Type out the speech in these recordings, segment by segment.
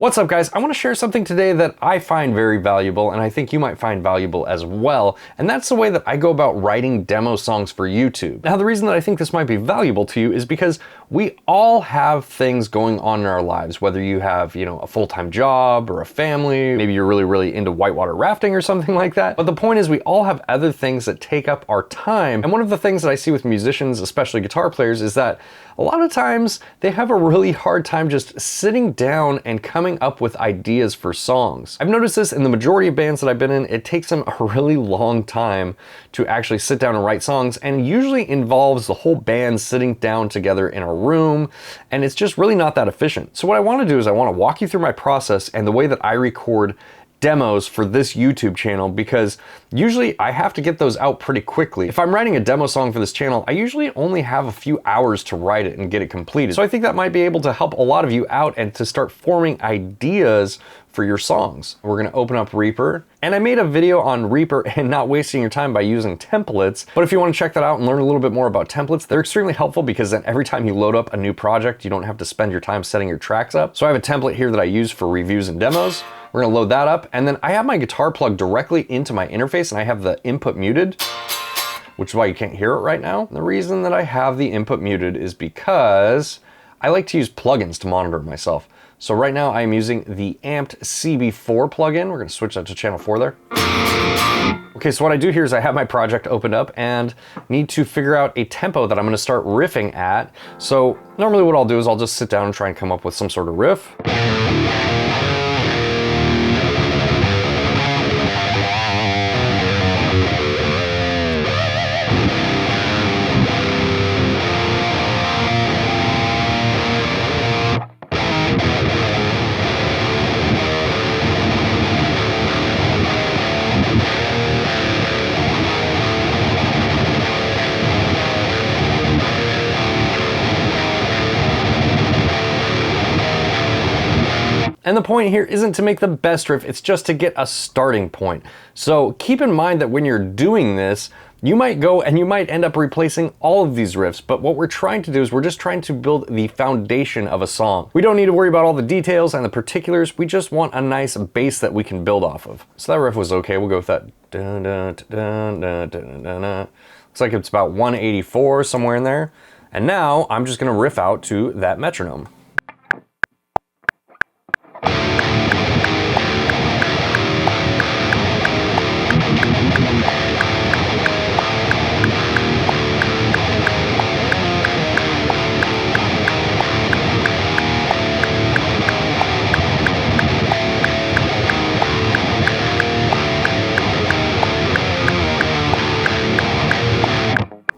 What's up, guys? I want to share something today that I find very valuable and I think you might find valuable as well, and that's the way that I go about writing demo songs for YouTube. Now, the reason that I think this might be valuable to you is because we all have things going on in our lives, whether you have, a full-time job or a family, maybe you're really into whitewater rafting or something like that. But the point is, we all have other things that take up our time. And one of the things that I see with musicians, especially guitar players, is that a lot of times they have a really hard time just sitting down and coming up with ideas for songs. I've noticed this in the majority of bands that I've been in. It takes them a really long time to actually sit down and write songs, and usually involves the whole band sitting down together in a room, and it's just really not that efficient. So what I want to do is I want to walk you through my process and the way that I record demos for this YouTube channel, because usually I have to get those out pretty quickly. If I'm writing a demo song for this channel, I usually only have a few hours to write it and get it completed. So I think that might be able to help a lot of you out and to start forming ideas for your songs. We're gonna open up Reaper, and I made a video on Reaper and not wasting your time by using templates. But if you want to check that out and learn a little bit more about templates, they're extremely helpful, because then every time you load up a new project, you don't have to spend your time setting your tracks up. So I have a template here that I use for reviews and demos. We're gonna load that up, and then I have my guitar plugged directly into my interface, and I have the input muted, which is why you can't hear it right now. And the reason that I have the input muted is because I like to use plugins to monitor myself. So right now I am using the Amped CB4 plugin. We're gonna switch that to channel 4 there. Okay, so what I do here is I have my project opened up and need to figure out a tempo that I'm gonna start riffing at. So normally what I'll do is I'll just sit down and try and come up with some sort of riff. And the point here isn't to make the best riff, it's just to get a starting point. So keep in mind that when you're doing this, you might go and you might end up replacing all of these riffs, but what we're trying to do is we're just trying to build the foundation of a song. We don't need to worry about all the details and the particulars, we just want a nice base that we can build off of. So that riff was okay, we'll go with that. Looks like it's about 184, somewhere in there. And now I'm just gonna riff out to that metronome.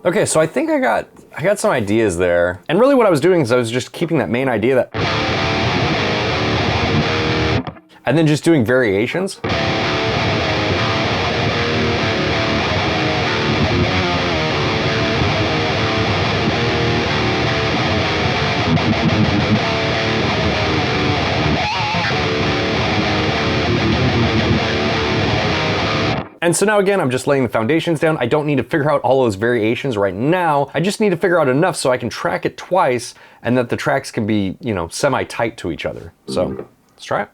Okay, so I think I got some ideas there. And really what I was doing is I was just keeping that main idea and then just doing variations. And so now again, I'm just laying the foundations down. I don't need to figure out all those variations right now. I just need to figure out enough so I can track it twice and that the tracks can be, semi-tight to each other. So let's try it.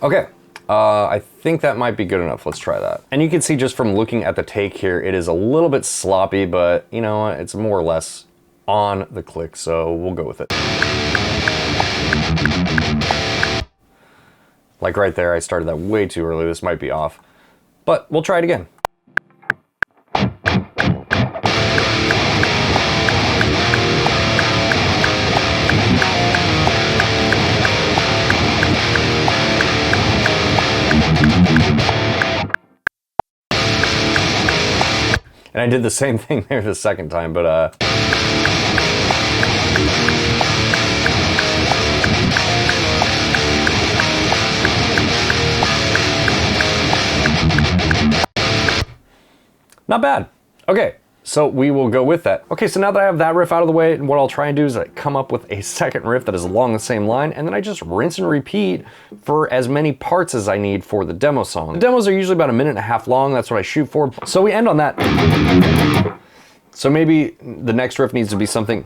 Okay, I think that might be good enough. Let's try that. And you can see just from looking at the take here, it is a little bit sloppy, but you know what? It's more or less on the click, so we'll go with it. Like right there, I started that way too early. This might be off, but we'll try it again. And I did the same thing there the second time, but Not bad. Okay, so we will go with that. Okay, so now that I have that riff out of the way, what I'll try and do is I come up with a second riff that is along the same line, and then I just rinse and repeat for as many parts as I need for the demo song. The demos are usually about 1.5 minutes long, that's what I shoot for. So we end on that. So maybe the next riff needs to be something.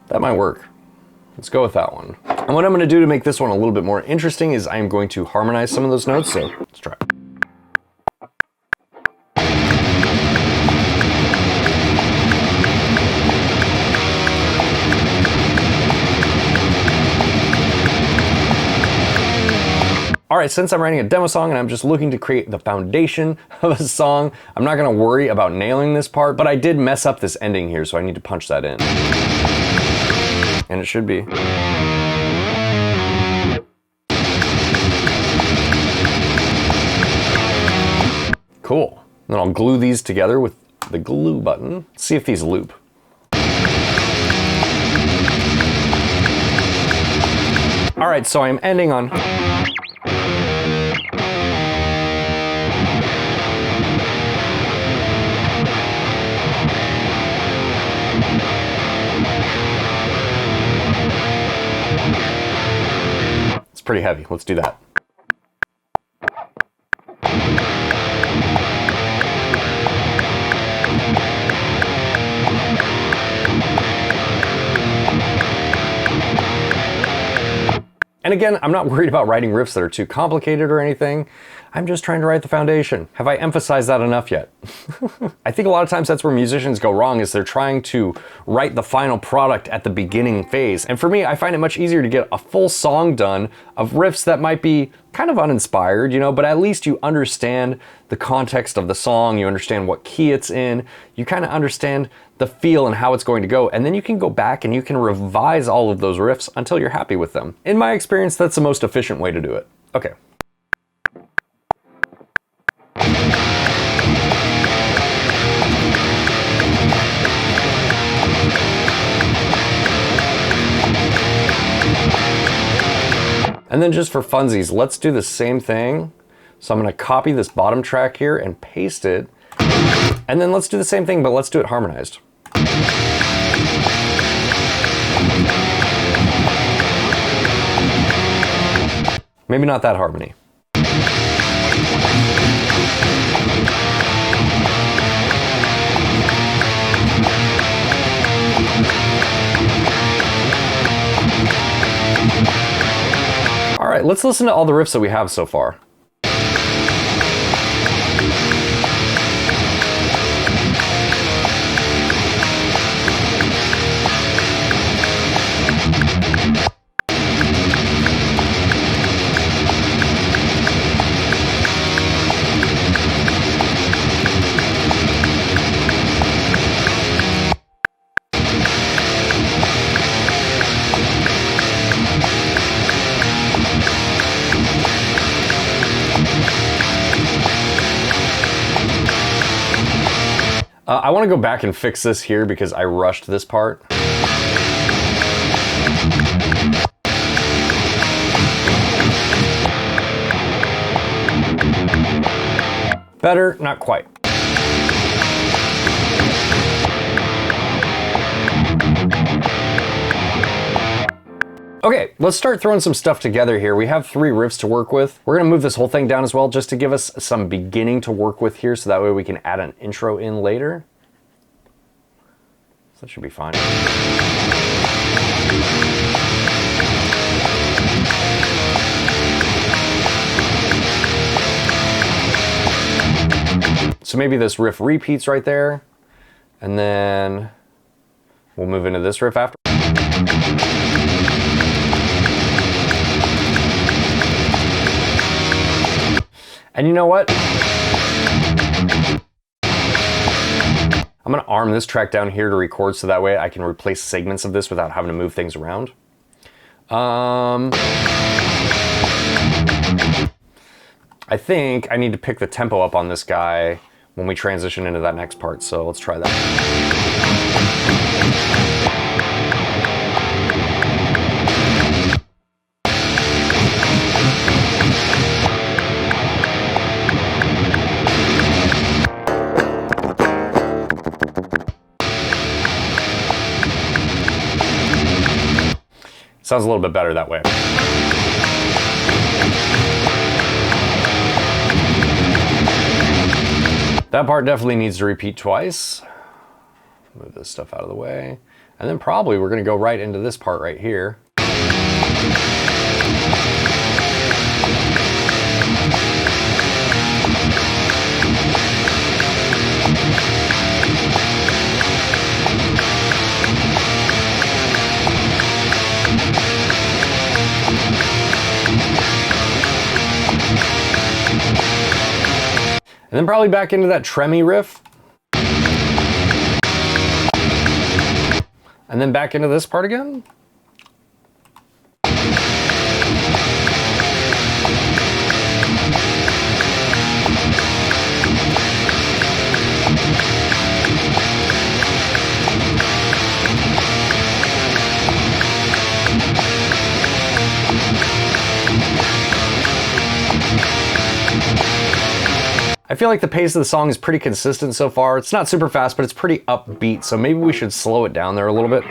That might work. Let's go with that one. And what I'm going to do to make this one a little bit more interesting is I'm going to harmonize some of those notes, so let's try. All right, since I'm writing a demo song and I'm just looking to create the foundation of a song, I'm not gonna worry about nailing this part, but I did mess up this ending here, so I need to punch that in. And it should be. Cool. Then I'll glue these together with the glue button. See if these loop. All right, so I'm ending on. It's pretty heavy. Let's do that. And again, I'm not worried about writing riffs that are too complicated or anything. I'm just trying to write the foundation. Have I emphasized that enough yet? I think a lot of times that's where musicians go wrong, is they're trying to write the final product at the beginning phase. And for me, I find it much easier to get a full song done of riffs that might be kind of uninspired, you know, but at least you understand the context of the song, you understand what key it's in, you kind of understand the feel and how it's going to go, and then you can go back and you can revise all of those riffs until you're happy with them. In my experience, that's the most efficient way to do it. Okay. And then just for funsies, let's do the same thing. So I'm gonna copy this bottom track here and paste it. And then let's do the same thing, but let's do it harmonized. Maybe not that harmony. All right, let's listen to all the riffs that we have so far. I want to go back and fix this here because I rushed this part. Better, not quite. Okay, let's start throwing some stuff together here. We have 3 riffs to work with. We're gonna move this whole thing down as well just to give us some beginning to work with here so that way we can add an intro in later. So that should be fine. So maybe this riff repeats right there, and then we'll move into this riff after. And you know what? I'm gonna arm this track down here to record so that way I can replace segments of this without having to move things around. I think I need to pick the tempo up on this guy when we transition into that next part, so let's try that. Sounds a little bit better that way. That part definitely needs to repeat twice. Move this stuff out of the way. And then probably we're gonna go right into this part right here. And then probably back into that tremmy riff. And then back into this part again. I feel like the pace of the song is pretty consistent so far. It's not super fast, but it's pretty upbeat, so maybe we should slow it down there a little bit.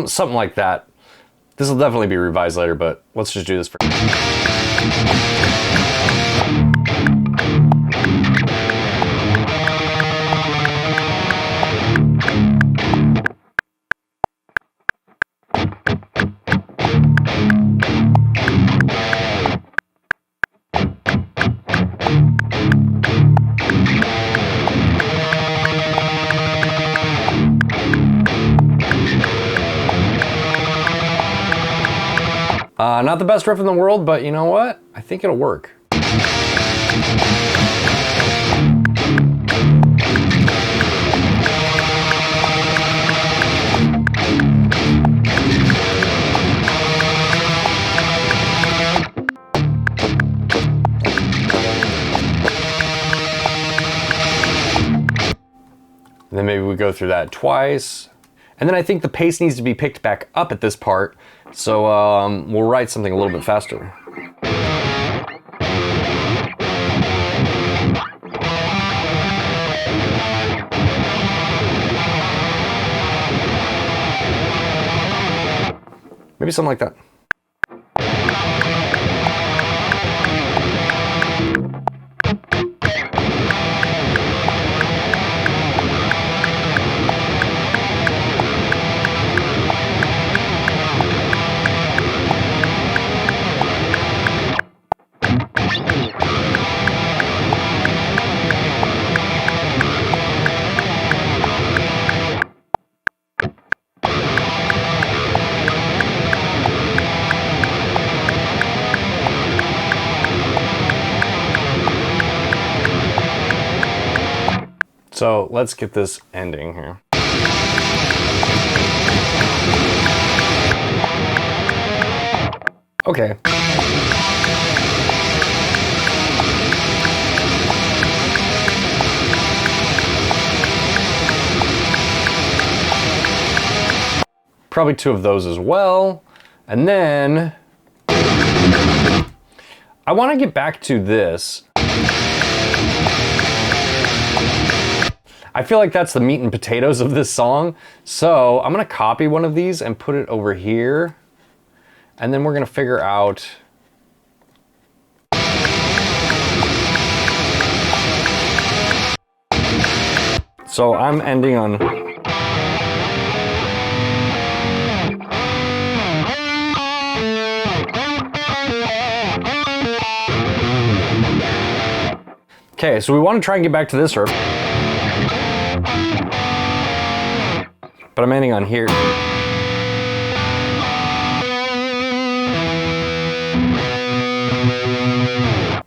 Something like that. This will definitely be revised later, but let's just do this for not the best riff in the world, but you know what? I think it'll work. And then maybe we go through that twice. And then I think the pace needs to be picked back up at this part. So we'll write something a little bit faster. Maybe something like that. So let's get this ending here. Okay. Probably 2 of those as well. And then I want to get back to this. I feel like that's the meat and potatoes of this song. So I'm going to copy one of these and put it over here. And then we're going to figure out so I'm ending on okay, so we want to try and get back to this riff. But I'm ending on here.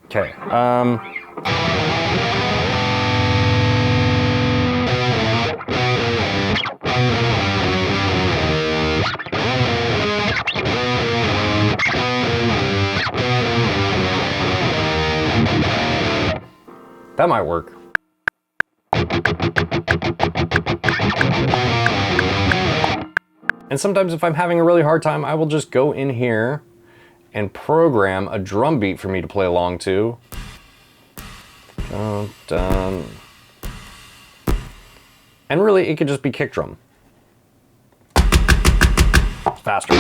Okay, that might work. And sometimes if I'm having a really hard time, I will just go in here and program a drum beat for me to play along to. Dun, dun. And really, it could just be kick drum. Faster.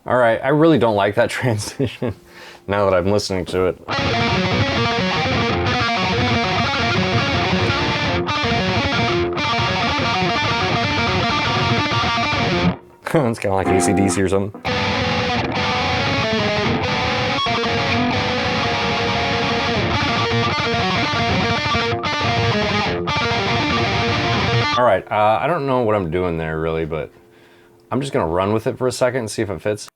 All right, I really don't like that transition now that I'm listening to it. It's kind of like AC/DC or something. All right, I don't know what I'm doing there really, but I'm just gonna run with it for a second and see if it fits.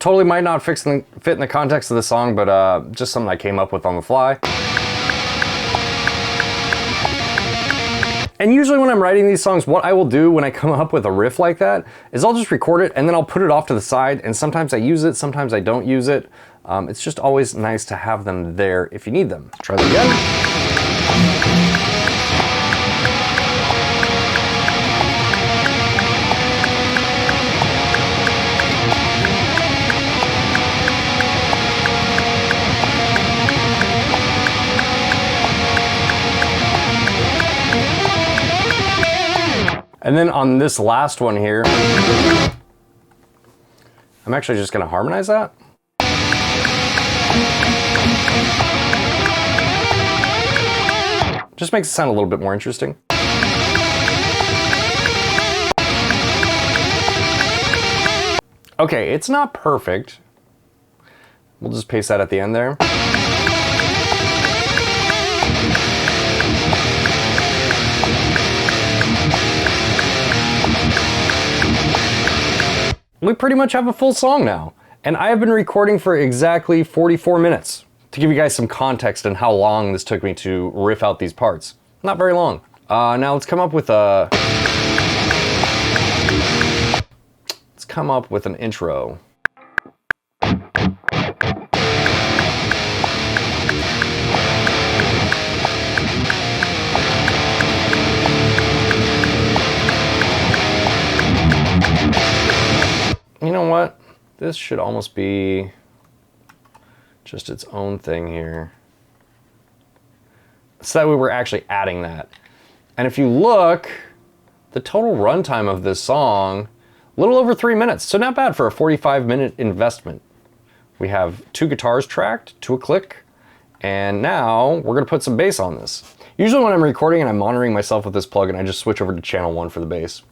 Totally might not fit in the context of the song, but just something I came up with on the fly. And usually when I'm writing these songs, what I will do when I come up with a riff like that is I'll just record it and then I'll put it off to the side, and sometimes I use it, sometimes I don't use it. It's just always nice to have them there if you need them. Let's try that again. And then on this last one here, I'm actually just gonna harmonize that. Just makes it sound a little bit more interesting. Okay, it's not perfect. We'll just paste that at the end there. We pretty much have a full song now. And I have been recording for exactly 44 minutes to give you guys some context on how long this took me to riff out these parts. Not very long. Now let's come up with a... Let's come up with an intro. You know what? This should almost be just its own thing here. So that way we're actually adding that. And if you look, the total runtime of this song, a little over 3 minutes. So not bad for a 45-minute investment. We have 2 guitars tracked to a click, and now we're gonna put some bass on this. Usually when I'm recording and I'm monitoring myself with this plugin, I just switch over to channel 1 for the bass.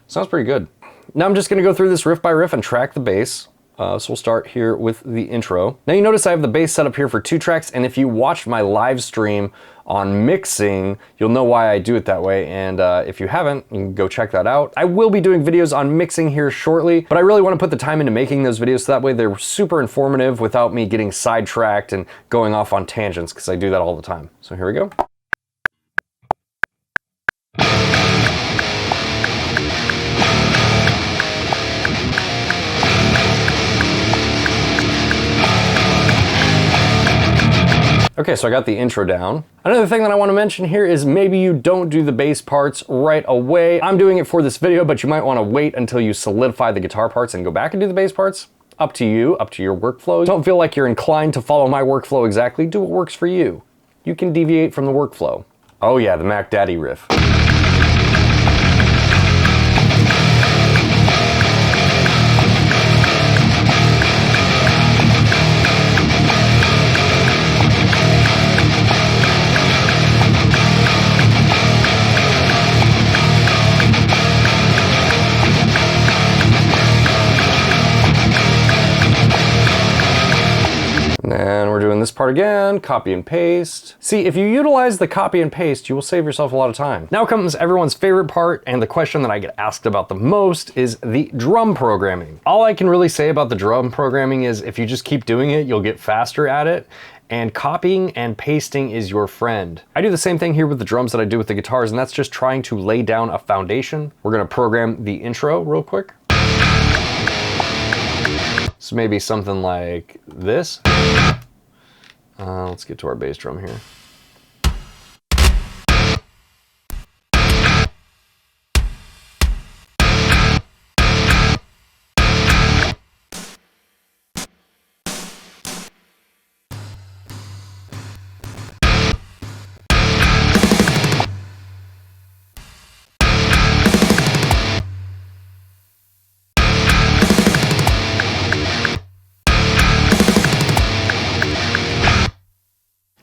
Sounds pretty good. Now I'm just gonna go through this riff by riff and track the bass. So we'll start here with the intro. Now you notice I have the bass set up here for 2 tracks, and if you watched my live stream on mixing, you'll know why I do it that way, and if you haven't, you can go check that out. I will be doing videos on mixing here shortly, but I really want to put the time into making those videos so that way they're super informative without me getting sidetracked and going off on tangents, because I do that all the time. So here we go. Okay, so I got the intro down. Another thing that I want to mention here is maybe you don't do the bass parts right away. I'm doing it for this video, but you might want to wait until you solidify the guitar parts and go back and do the bass parts. Up to you, up to your workflow. Don't feel like you're inclined to follow my workflow exactly. Do what works for you. You can deviate from the workflow. Oh yeah, the Mac Daddy riff. And we're doing this part again, copy and paste. See, if you utilize the copy and paste, you will save yourself a lot of time. Now comes everyone's favorite part, and the question that I get asked about the most is the drum programming. All I can really say about the drum programming is if you just keep doing it, you'll get faster at it, and copying and pasting is your friend. I do the same thing here with the drums that I do with the guitars, and that's just trying to lay down a foundation. We're gonna program the intro real quick. So maybe something like this. Let's get to our bass drum here.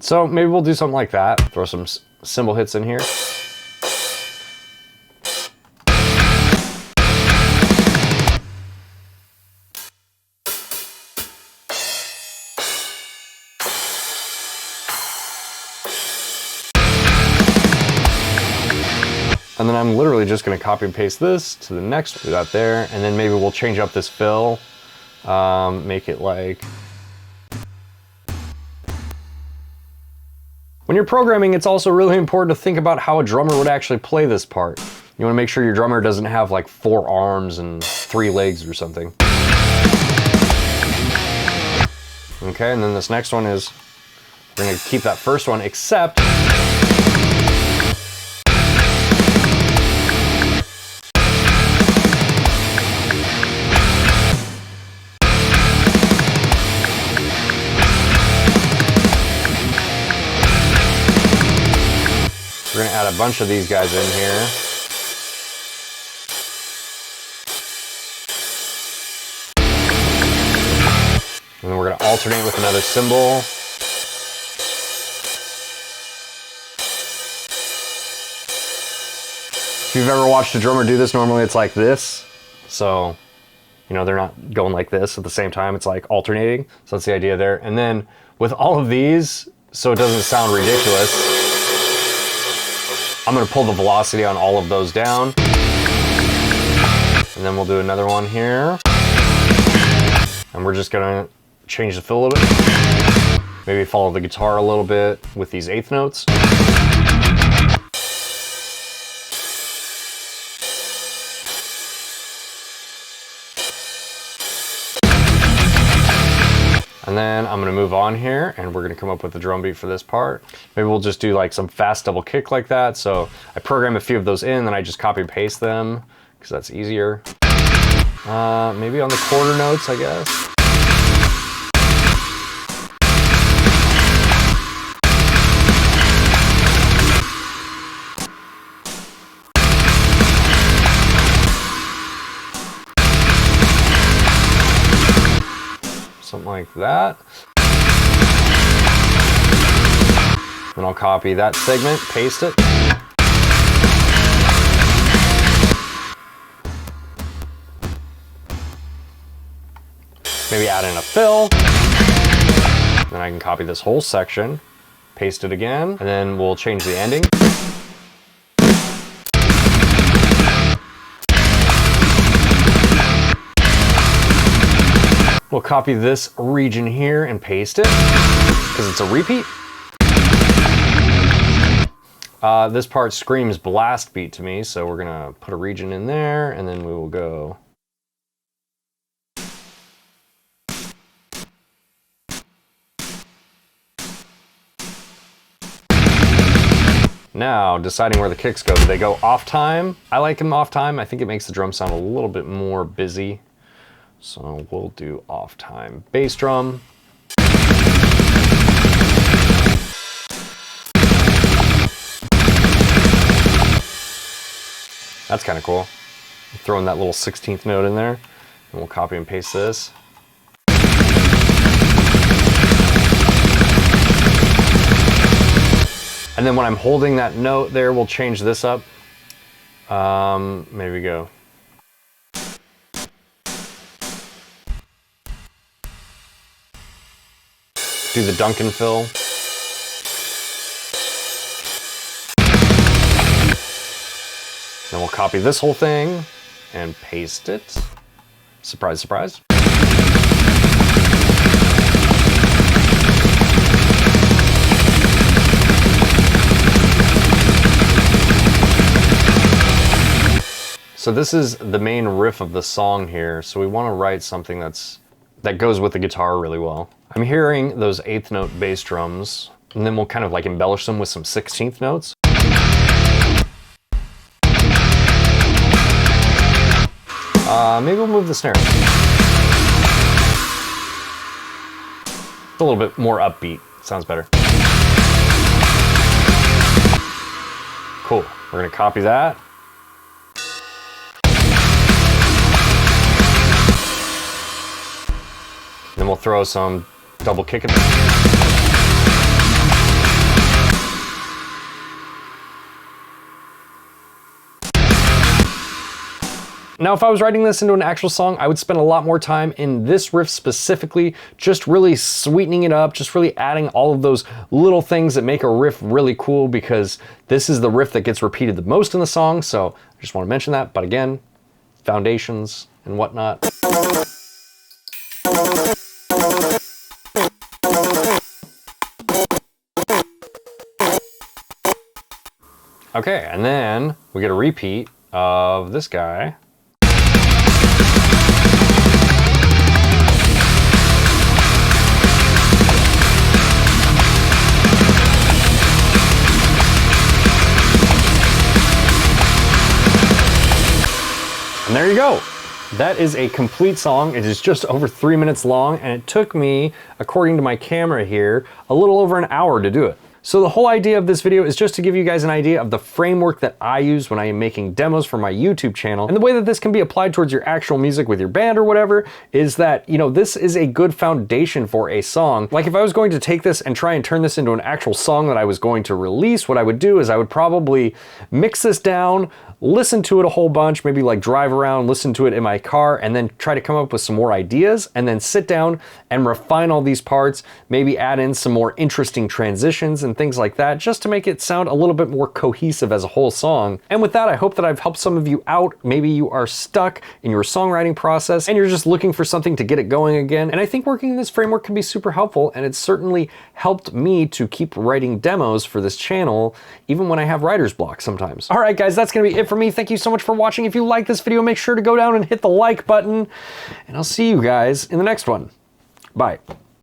So maybe we'll do something like that. Throw some cymbal hits in here. And then I'm literally just gonna copy and paste this to the next, do that there, and then maybe we'll change up this fill, make it like, when you're programming, it's also really important to think about how a drummer would actually play this part. You want to make sure your drummer doesn't have like 4 arms and 3 legs or something. Okay, and then this next one is, we're going to keep that first one, except we're gonna add a bunch of these guys in here. And then we're gonna alternate with another cymbal. If you've ever watched a drummer do this, normally it's like this. So, you know, they're not going like this at the same time, it's like alternating. So that's the idea there. And then with all of these, so it doesn't sound ridiculous, I'm gonna pull the velocity on all of those down. And then we'll do another one here. And we're just gonna change the fill a little bit. Maybe follow the guitar a little bit with these 1/8 notes. And then I'm gonna move on here and we're gonna come up with the drum beat for this part. Maybe we'll just do like some fast double kick like that. So I program a few of those in, then I just copy and paste them because that's easier. Maybe on the quarter notes, I guess. like that. Then I'll copy that segment, paste it. Maybe add in a fill. Then I can copy this whole section, paste it again, and then we'll change the ending. We'll copy this region here and paste it, because it's a repeat. This part screams blast beat to me, so we're gonna put a region in there, and then we will go. Now, deciding where the kicks go. Do they go off time? I like them off time. I think it makes the drum sound a little bit more busy. So we'll do off time. Bass drum. That's kind of cool. Throwing that little 16th note in there. And we'll copy and paste this. And then when I'm holding that note there, we'll change this up. Maybe go. Do the Duncan fill. Then we'll copy this whole thing and paste it. Surprise, surprise. So this is the main riff of the song here. So we want to write something that goes with the guitar really well. I'm hearing those 8th note bass drums, and then we'll kind of like embellish them with some 16th notes. Maybe we'll move the snare. It's a little bit more upbeat. Sounds better. Cool. We're gonna copy that. Then we'll throw some double kick. Now, if I was writing this into an actual song, I would spend a lot more time in this riff specifically, just really sweetening it up, just really adding all of those little things that make a riff really cool, because this is the riff that gets repeated the most in the song. So I just want to mention that. But again, foundations and whatnot. Okay, and then we get a repeat of this guy. And there you go. That is a complete song. It is just over 3 minutes long, and it took me, according to my camera here, a little over an hour to do it. So the whole idea of this video is just to give you guys an idea of the framework that I use when I am making demos for my YouTube channel. And the way that this can be applied towards your actual music with your band or whatever is that, you know, this is a good foundation for a song. Like if I was going to take this and try and turn this into an actual song that I was going to release, what I would do is I would probably mix this down, listen to it a whole bunch, maybe like drive around, listen to it in my car, and then try to come up with some more ideas, and then sit down and refine all these parts, maybe add in some more interesting transitions and things like that, just to make it sound a little bit more cohesive as a whole song. And with that, I hope that I've helped some of you out. Maybe you are stuck in your songwriting process and you're just looking for something to get it going again. And I think working in this framework can be super helpful, and it's certainly helped me to keep writing demos for this channel, even when I have writer's block sometimes. All right, guys, that's gonna be it for me. Thank you so much for watching. If you like this video, make sure to go down and hit the like button, and I'll see you guys in the next one. Bye.